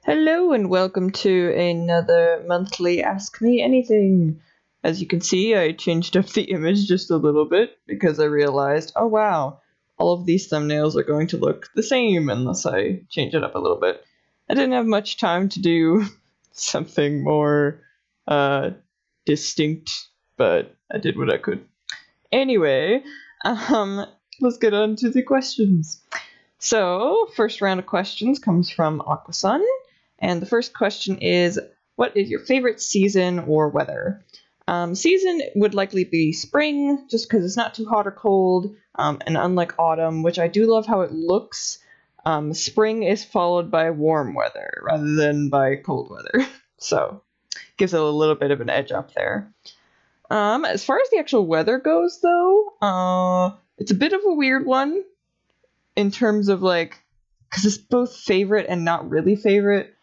Hello and welcome to another monthly Ask Me Anything. As you can see, I changed up the image just a little bit because I realized, oh wow, all of these thumbnails are going to look the same unless I change it up a little bit. I didn't have much time to do something more uh, distinct, but I did what I could. Anyway, um, let's get on to the questions. So, first round of questions comes from Aquasun. And the first question is, what is your favorite season or weather? Season would likely be spring, just because it's not too hot or cold, and unlike autumn, which I do love how it looks, spring is followed by warm weather rather than by cold weather. So, gives it a little bit of an edge up there. As far as the actual weather goes, though, it's a bit of a weird one in terms of because it's both favorite and not really favorite.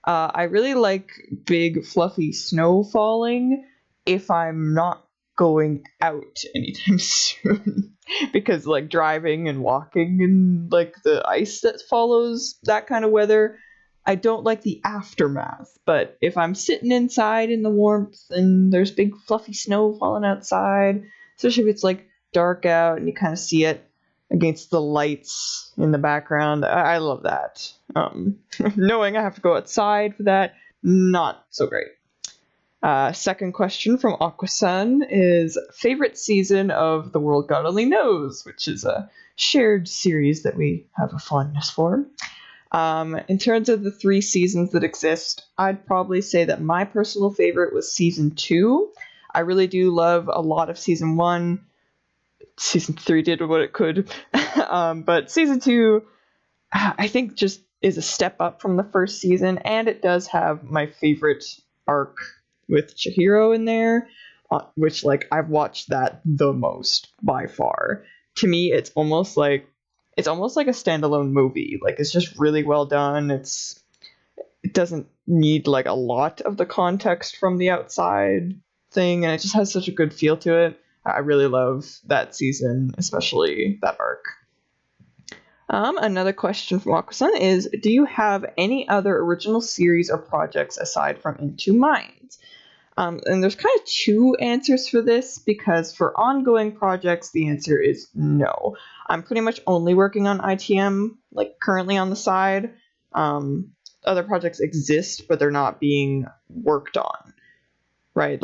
I really like big fluffy snow falling if I'm not going out anytime soon. Because driving and walking and the ice that follows that kind of weather, I don't like the aftermath. But if I'm sitting inside in the warmth and there's big fluffy snow falling outside, especially if it's dark out and you kind of see it against the lights in the background. I love that. Knowing I have to go outside for that, not so great. Second question from Aquasun is favorite season of The World God Only Knows, which is a shared series that we have a fondness for. In terms of the 3 seasons that exist, I'd probably say that my personal favorite was season 2. I really do love a lot of season 1. Season 3 did what it could. But season 2, I think, just is a step up from the first season, and it does have my favorite arc with Chihiro in there, which, I've watched that the most by far. To me, it's almost like a standalone movie. It's just really well done. It doesn't need, a lot of the context from the outside thing, and it just has such a good feel to it. I really love that season, especially that arc. Another question from Aquasun is, do you have any other original series or projects aside from Into Minds? And there's kind of 2 answers for this, because for ongoing projects, the answer is no. I'm pretty much only working on ITM, currently on the side. Other projects exist, but they're not being worked on. Right,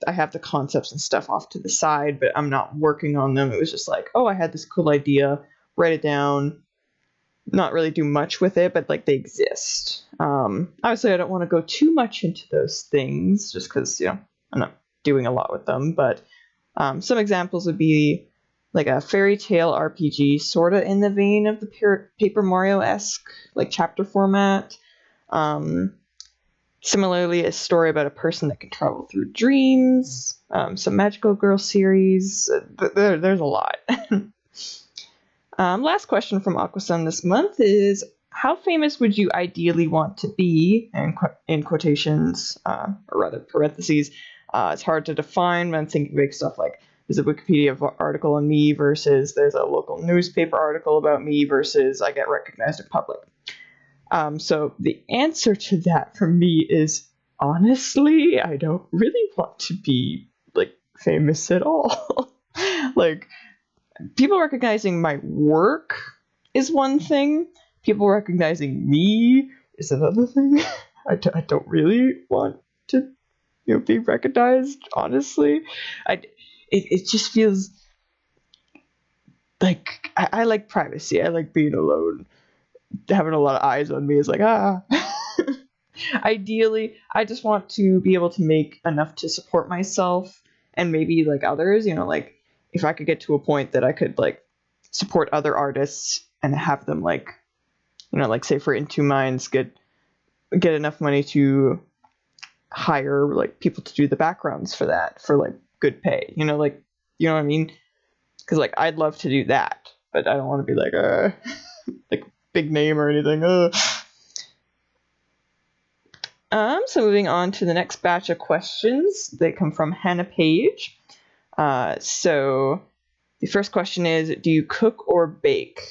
I have the concepts and stuff off to the side, but I'm not working on them. It was just I had this cool idea, write it down, not really do much with it, but they exist. Obviously, I don't want to go too much into those things, just because I'm not doing a lot with them. But some examples would be a fairy tale RPG, sorta in the vein of the Paper Mario-esque chapter format. Similarly, a story about a person that can travel through dreams, some Magical Girl series. There's a lot. Last question from Aquasun this month is, how famous would you ideally want to be, in quotations, or rather parentheses. It's hard to define, but I'm thinking big stuff there's a Wikipedia article on me versus there's a local newspaper article about me versus I get recognized in public. So the answer to that for me is, honestly, I don't really want to be famous at all. People recognizing my work is one thing. People recognizing me is another thing. I don't really want to be recognized, honestly. It just feels I like privacy. I like being alone. Having a lot of eyes on me is Ideally, I just want to be able to make enough to support myself and maybe others, if I could get to a point that I could support other artists and have them say for Into Minds get enough money to hire people to do the backgrounds for that for good pay, you know what I mean? Because I'd love to do that, but I don't want to be big name or anything. So moving on to the next batch of questions. They come from Hannah Page. So the first question is, do you cook or bake?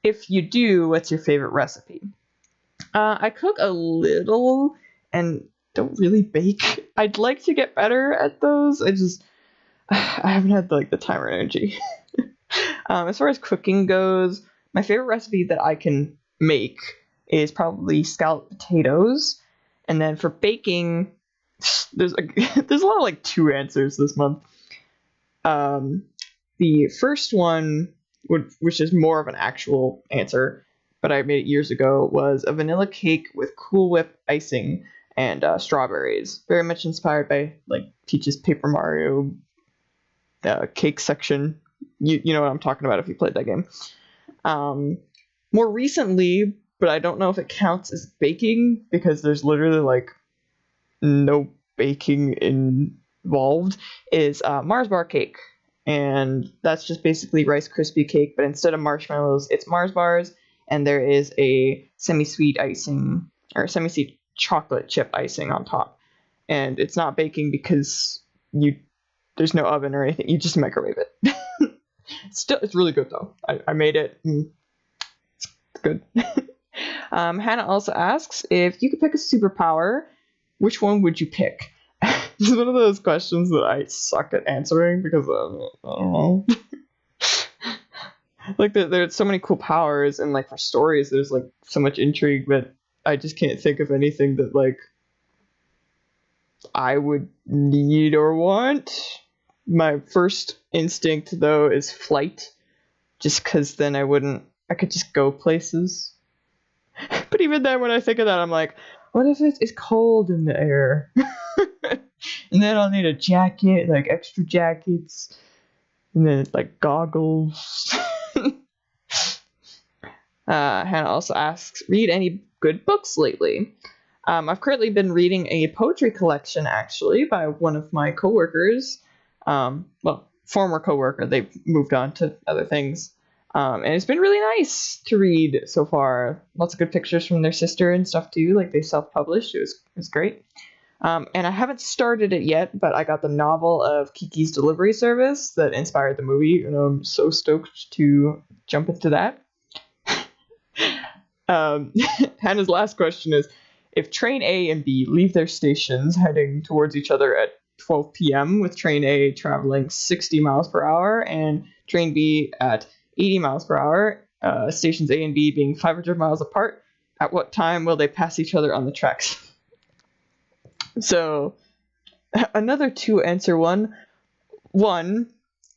If you do, what's your favorite recipe? I cook a little and don't really bake. I'd like to get better at those. I haven't had like the time or energy. As far as cooking goes, my favorite recipe that I can make is probably scalloped potatoes. And then for baking, there's a lot of like two answers this month. Um, the first one, which is more of an actual answer, but I made it years ago, was a vanilla cake with Cool Whip icing and strawberries. Very much inspired by like Peach's Paper Mario cake section. You know what I'm talking about if you played that game. More recently, but I don't know if it counts as baking because there's literally like no baking involved, is Mars bar cake. And that's just basically Rice Krispie cake, but instead of marshmallows, it's Mars bars, and there is a semi-sweet icing or semi-sweet chocolate chip icing on top. And it's not baking because there's no oven or anything. You just microwave it. It's really good though. I made it. It's good. Hannah also asks, if you could pick a superpower, which one would you pick? It's one of those questions that I suck at answering because I don't know. Like there's so many cool powers, and like for stories, there's like so much intrigue, but I just can't think of anything that like I would need or want. My first instinct though is flight, just because then I could just go places. But even then, when I think of that, I'm like, what if it's cold in the air? And then I'll need a jacket, like extra jackets, and then like goggles. Hannah also asks, read any good books lately? I've currently been reading a poetry collection, actually, by one of my coworkers. Well, former coworker. They've moved on to other things. And it's been really nice to read so far. Lots of good pictures from their sister and stuff too. Like they self-published. It was great. And I haven't started it yet, but I got the novel of Kiki's Delivery Service that inspired the movie, and I'm so stoked to jump into that. Hannah's last question is, if train A and B leave their stations heading towards each other at 12 p.m. with train A traveling 60 miles per hour and train B at 80 miles per hour, stations A and B being 500 miles apart, at what time will they pass each other on the tracks? So, another two answer one. One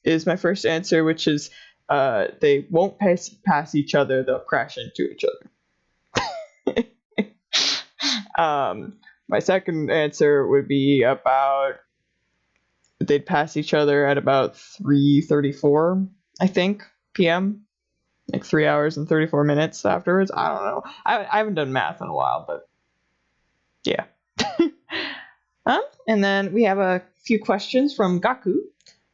is my first answer, which is they won't pass each other, they'll crash into each other. My second answer would be about they'd pass each other at about 3:34, I think, p.m. Like 3 hours and 34 minutes afterwards. I don't know. I haven't done math in a while, but yeah. And then we have a few questions from Gaku.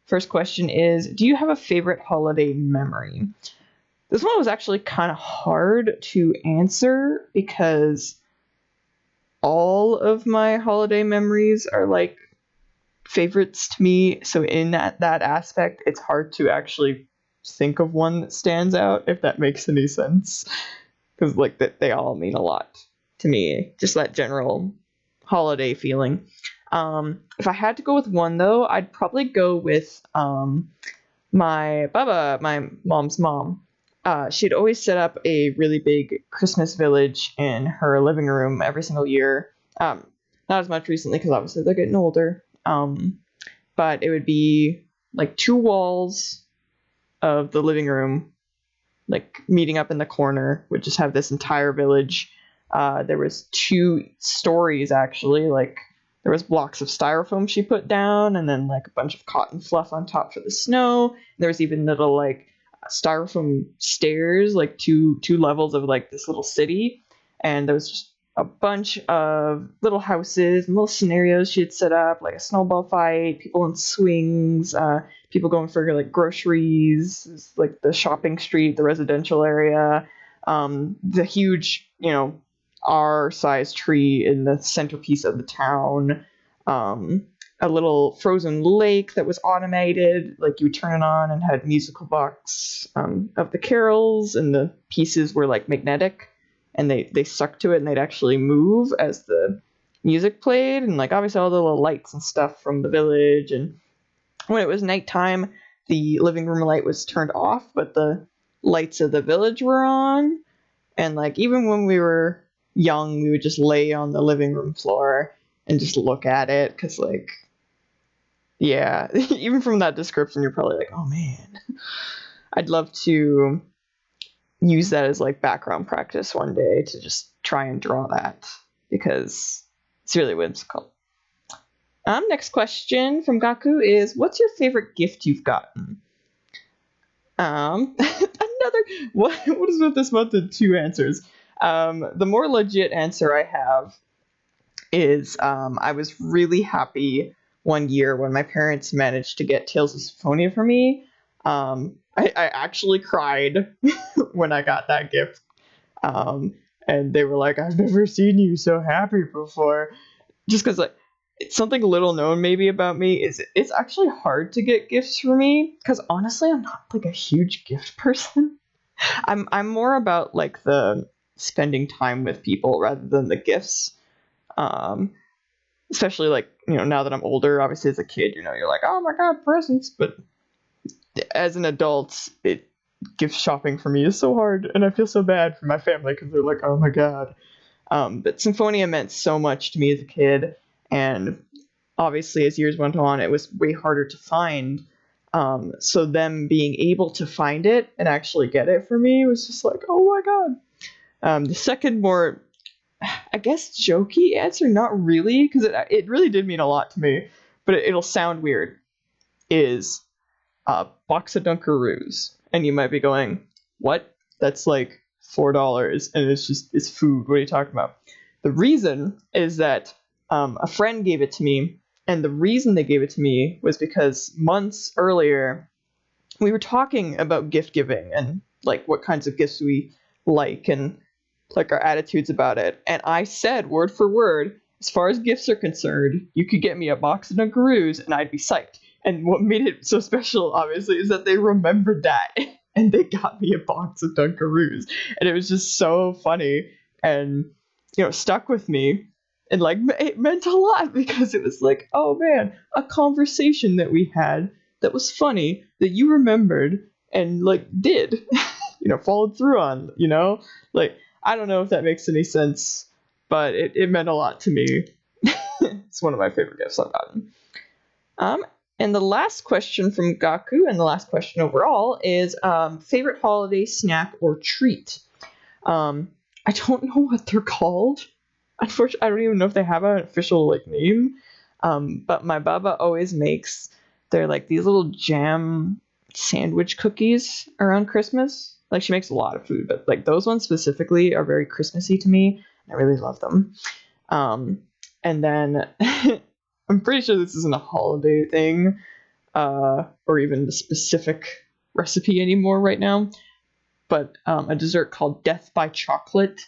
First question is, do you have a favorite holiday memory? This one was actually kind of hard to answer because all of my holiday memories are like favorites to me. So in that aspect, it's hard to actually think of one that stands out, if that makes any sense. Because like they all mean a lot to me. Just that general holiday feeling. If I had to go with one though, I'd probably go with my baba, my mom's mom. She'd always set up a really big Christmas village in her living room every single year. Not as much recently because obviously they're getting older. But it would be like two walls of the living room, like meeting up in the corner, would just have this entire village. There was two stories actually, like there was blocks of styrofoam she put down, and then like a bunch of cotton fluff on top for the snow. There was even little like styrofoam stairs, like two levels of like this little city, and there was just a bunch of little houses and little scenarios she had set up, like a snowball fight, people in swings, people going for like groceries, like the shopping street, the residential area, the huge, R-sized tree in the centerpiece of the town, a little frozen lake that was automated, like you would turn it on and had musical box of the carols, and the pieces were like magnetic. and they stuck to it, and they'd actually move as the music played, and like obviously all the little lights and stuff from the village. And when it was nighttime, the living room light was turned off, but the lights of the village were on. And like even when we were young, we would just lay on the living room floor and just look at it, because like, yeah, even from that description, you're probably like, oh man, I'd love to use that as like background practice one day to just try and draw that, because it's really whimsical. Next question from Gaku is, what's your favorite gift you've gotten? Another, what is with this month in 2 answers? The more legit answer I have is, I was really happy one year when my parents managed to get Tales of Symphonia for me. I actually cried when I got that gift. And they were like, I've never seen you so happy before. Just because like, it's something little known maybe about me is it's actually hard to get gifts for me, because honestly I'm not like a huge gift person. I'm more about like the spending time with people rather than the gifts. Especially like, now that I'm older, obviously as a kid, you're like, oh my god, presents. But as an adult, gift shopping for me is so hard, and I feel so bad for my family because they're like, oh my god. But Symphonia meant so much to me as a kid, and obviously as years went on, it was way harder to find. So them being able to find it and actually get it for me was just like, oh my god. The second more, I guess, jokey answer, not really, because it really did mean a lot to me, but it'll sound weird, is a box of Dunkaroos. And you might be going, what? That's like $4, and it's food. What are you talking about? The reason is that a friend gave it to me, and the reason they gave it to me was because months earlier we were talking about gift giving and like what kinds of gifts we like and like our attitudes about it. And I said word for word, as far as gifts are concerned, you could get me a box of Dunkaroos and I'd be psyched. And what made it so special, obviously, is that they remembered that and they got me a box of Dunkaroos. And it was just so funny and, stuck with me. And like, it meant a lot, because it was like, oh man, a conversation that we had that was funny, that you remembered and like did, followed through on, like, I don't know if that makes any sense, but it meant a lot to me. It's one of my favorite gifts I've gotten. And the last question from Gaku, and the last question overall, is favorite holiday snack or treat. I don't know what they're called. Unfortunately, I don't even know if they have an official like name. But my baba always makes, they're like these little jam sandwich cookies around Christmas. Like, she makes a lot of food, but like those ones specifically are very Christmassy to me. I really love them. And then I'm pretty sure this isn't a holiday thing, or even a specific recipe anymore right now, but a dessert called Death by Chocolate,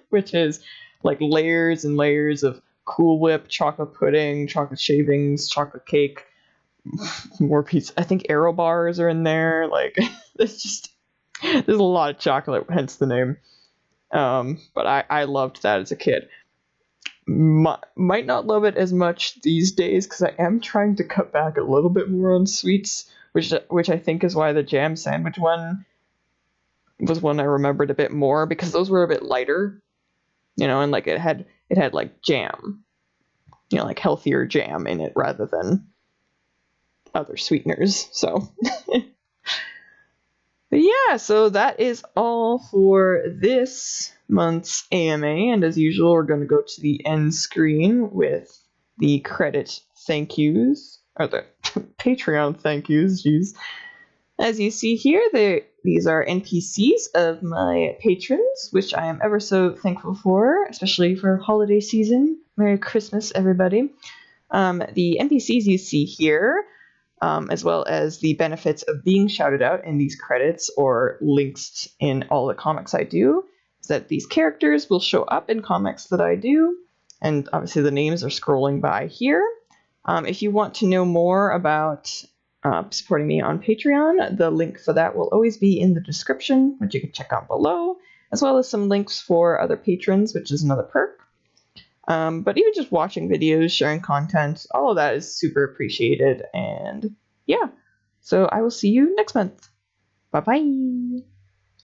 which is like layers and layers of Cool Whip, chocolate pudding, chocolate shavings, chocolate cake, more pizza. I think Aero bars are in there. Like, there's a lot of chocolate, hence the name. But I loved that as a kid. Might not love it as much these days, because I am trying to cut back a little bit more on sweets, which I think is why the jam sandwich one was one I remembered a bit more, because those were a bit lighter, and like it had like jam, like healthier jam in it rather than other sweeteners. So but yeah, so that is all for this month's AMA, and as usual, we're going to go to the end screen with the credit thank yous, or the Patreon thank yous, jeez. As you see here, these are NPCs of my patrons, which I am ever so thankful for, especially for holiday season. Merry Christmas, everybody. The NPCs you see here, as well as the benefits of being shouted out in these credits or links in all the comics I do, is that these characters will show up in comics that I do, and obviously the names are scrolling by here. If you want to know more about supporting me on Patreon, the link for that will always be in the description, which you can check out below. as well as some links for other patrons, which is another perk. But even just watching videos, sharing content, all of that is super appreciated. And yeah, so I will see you next month. Bye bye.